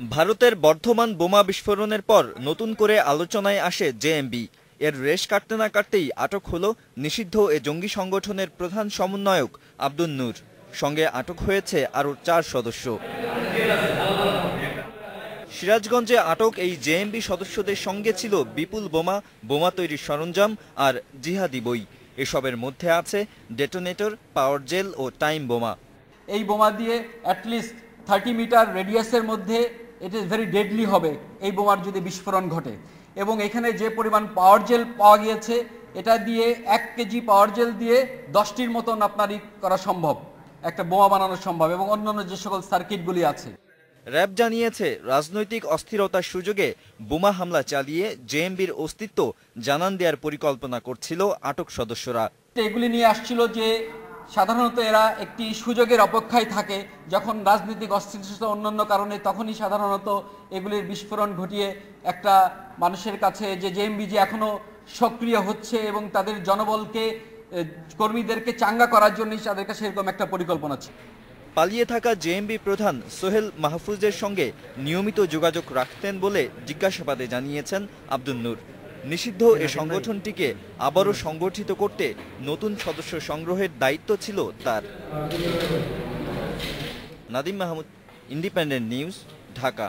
ভারতের বর্ধমান বোমা বিস্ফোরণের পর নতুন করে আলোচনায় আসে জেএমবি। এর রেশ কাটতে না কাটতেই আটক হলো নিষিদ্ধ এ জঙ্গি সংগঠনের প্রধান সমন্বয়ক আব্দুন নূর। সঙ্গে আটক হয়েছে আরও 4 সদস্য। সিরাজগঞ্জে আটক এই জেএমবি সদস্যদের সঙ্গে ছিল বিপুল বোমা, বোমা তৈরির সরঞ্জাম আর জিহাদি বই। এসবের মধ্যে আছে ডেটোনেটর, পাওয়ার জেল ও টাইম বোমা। এই বোমা দিয়ে অ্যাটলিস্ট 30 মিটার রেডিয়াসের মধ্যে ইট ইজ ভেরি ডেডলি হবে এই বোমার যদি বিস্ফোরণ ঘটে। এবং এখানে যে পরিমাণ পাওয়ার জেল পাওয়া গিয়েছে, এটা দিয়ে 1 কেজি পাওয়ার জেল দিয়ে 10টির মতন আপনারই করা সম্ভব, একটা বোমা বানানো সম্ভব, এবং অন্যান্য যে সকল সার্কিটগুলি আছে। র্যাব জানিয়েছে রাজনৈতিক অস্থিরতার সুযোগে বোমা হামলা চালিয়ে জেএমবির অস্তিত্ব জানান দেওয়ার পরিকল্পনা করছিল আটক সদস্যরা। এগুলি নিয়ে আসছিল যে সাধারণত এরা একটি সুযোগের অপেক্ষায় থাকে, যখন রাজনৈতিক অস্থিরতা অন্যান্য কারণে, তখনই সাধারণত এগুলির বিস্ফোরণ ঘটিয়ে একটা মানুষের কাছে যে জেএমবি যে এখনো সক্রিয় হচ্ছে এবং তাদের জনবলকে, কর্মীদেরকে চাঙ্গা করার জন্যই তাদের কাছে এরকম একটা পরিকল্পনা ছিল। পালিয়ে থাকা জেএমবি প্রধান সোহেল মাহফুজের সঙ্গে নিয়মিত যোগাযোগ রাখতেন বলে জিজ্ঞাসাবাদে জানিয়েছেন আব্দুন নূর। নিষিদ্ধ এ সংগঠনটিকে আবারও সংগঠিত করতে নতুন সদস্য সংগ্রহের দায়িত্ব ছিল তার। Nadim Mahmud, Independent News, Dhaka.